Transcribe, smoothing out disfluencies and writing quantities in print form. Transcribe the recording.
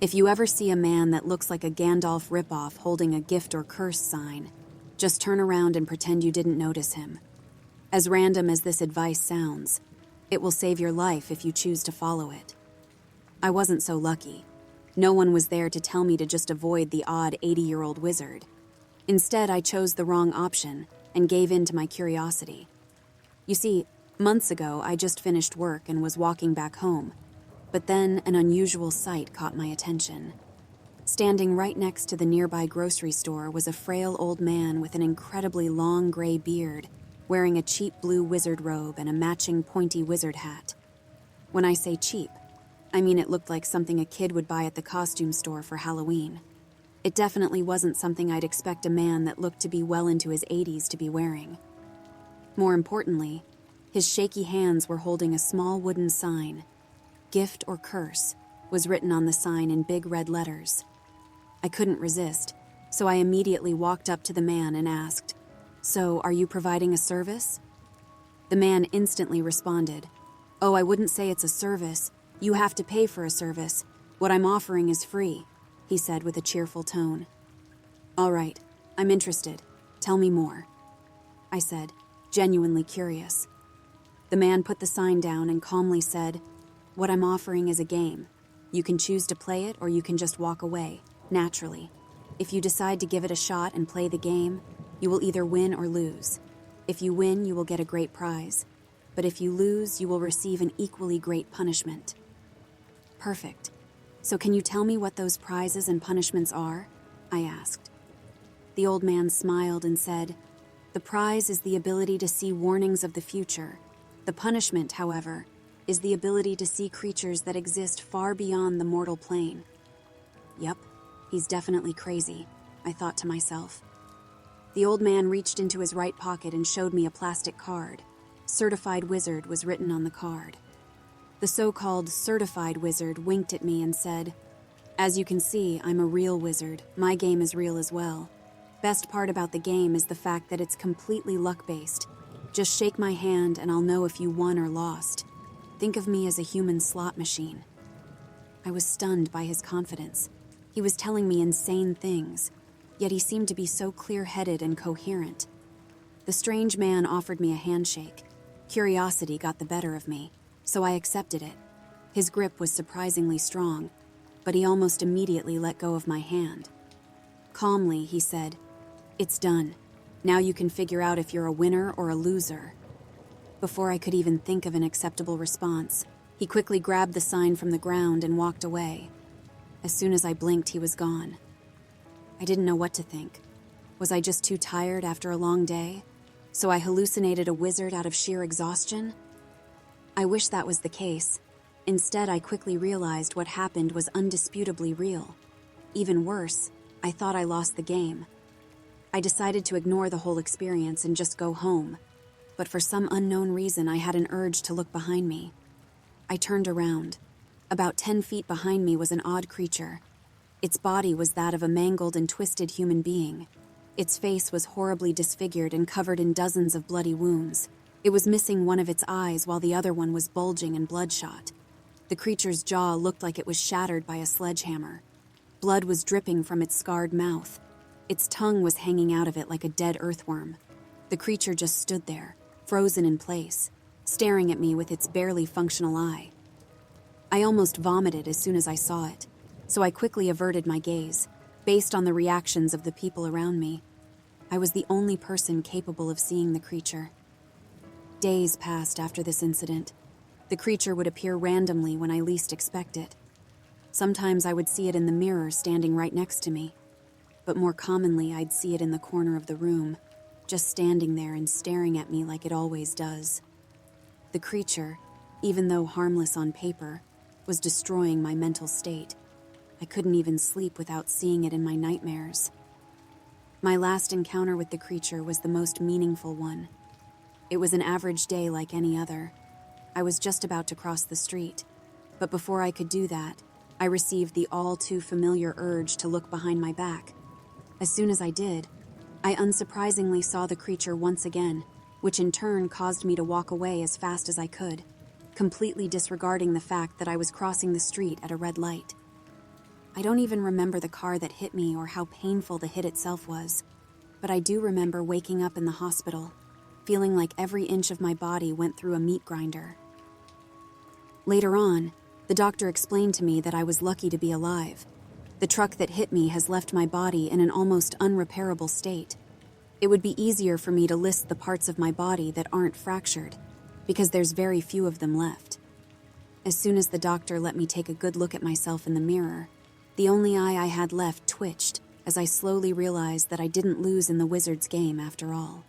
If you ever see a man that looks like a Gandalf ripoff holding a gift or curse sign, just turn around and pretend you didn't notice him. As random as this advice sounds, it will save your life if you choose to follow it. I wasn't so lucky. No one was there to tell me to just avoid the odd 80-year-old wizard. Instead, I chose the wrong option and gave in to my curiosity. You see, months ago, I just finished work and was walking back home, but then an unusual sight caught my attention. Standing right next to the nearby grocery store was a frail old man with an incredibly long gray beard, wearing a cheap blue wizard robe and a matching pointy wizard hat. When I say cheap, I mean it looked like something a kid would buy at the costume store for Halloween. It definitely wasn't something I'd expect a man that looked to be well into his 80s to be wearing. More importantly, his shaky hands were holding a small wooden sign. Gift or curse was written on the sign in big red letters. I couldn't resist, so I immediately walked up to the man and asked, "So, are you providing a service?" The man instantly responded, "Oh, I wouldn't say it's a service. You have to pay for a service. What I'm offering is free," he said with a cheerful tone. "All right, I'm interested. Tell me more," I said, genuinely curious. The man put the sign down and calmly said, "What I'm offering is a game. You can choose to play it or you can just walk away, naturally. If you decide to give it a shot and play the game, you will either win or lose. If you win, you will get a great prize. But if you lose, you will receive an equally great punishment." "Perfect. So can you tell me what those prizes and punishments are?" I asked. The old man smiled and said, "The prize is the ability to see warnings of the future. The punishment, however, is the ability to see creatures that exist far beyond the mortal plane." Yep, he's definitely crazy, I thought to myself. The old man reached into his right pocket and showed me a plastic card. Certified Wizard was written on the card. The so-called certified wizard winked at me and said, "As you can see, I'm a real wizard. My game is real as well. Best part about the game is the fact that it's completely luck-based. Just shake my hand and I'll know if you won or lost. Think of me as a human slot machine." I was stunned by his confidence. He was telling me insane things, yet he seemed to be so clear-headed and coherent. The strange man offered me a handshake. Curiosity got the better of me, so I accepted it. His grip was surprisingly strong, but he almost immediately let go of my hand. Calmly, he said, "It's done. Now you can figure out if you're a winner or a loser." Before I could even think of an acceptable response, he quickly grabbed the sign from the ground and walked away. As soon as I blinked, he was gone. I didn't know what to think. Was I just too tired after a long day? So I hallucinated a wizard out of sheer exhaustion? I wish that was the case. Instead, I quickly realized what happened was undisputably real. Even worse, I thought I lost the game. I decided to ignore the whole experience and just go home, but for some unknown reason I had an urge to look behind me. I turned around. About 10 feet behind me was an odd creature. Its body was that of a mangled and twisted human being. Its face was horribly disfigured and covered in dozens of bloody wounds. It was missing one of its eyes while the other one was bulging and bloodshot. The creature's jaw looked like it was shattered by a sledgehammer. Blood was dripping from its scarred mouth. Its tongue was hanging out of it like a dead earthworm. The creature just stood there, frozen in place, staring at me with its barely functional eye. I almost vomited as soon as I saw it, so I quickly averted my gaze, based on the reactions of the people around me. I was the only person capable of seeing the creature. Days passed after this incident. The creature would appear randomly when I least expect it. Sometimes I would see it in the mirror standing right next to me, but more commonly I'd see it in the corner of the room, just standing there and staring at me like it always does. The creature, even though harmless on paper, was destroying my mental state. I couldn't even sleep without seeing it in my nightmares. My last encounter with the creature was the most meaningful one. It was an average day like any other. I was just about to cross the street, but before I could do that, I received the all-too-familiar urge to look behind my back. As soon as I did, I unsurprisingly saw the creature once again, which in turn caused me to walk away as fast as I could, completely disregarding the fact that I was crossing the street at a red light. I don't even remember the car that hit me or how painful the hit itself was, but I do remember waking up in the hospital, feeling like every inch of my body went through a meat grinder. Later on, the doctor explained to me that I was lucky to be alive. The truck that hit me has left my body in an almost unrepairable state. It would be easier for me to list the parts of my body that aren't fractured, because there's very few of them left. As soon as the doctor let me take a good look at myself in the mirror, the only eye I had left twitched as I slowly realized that I didn't lose in the wizard's game after all.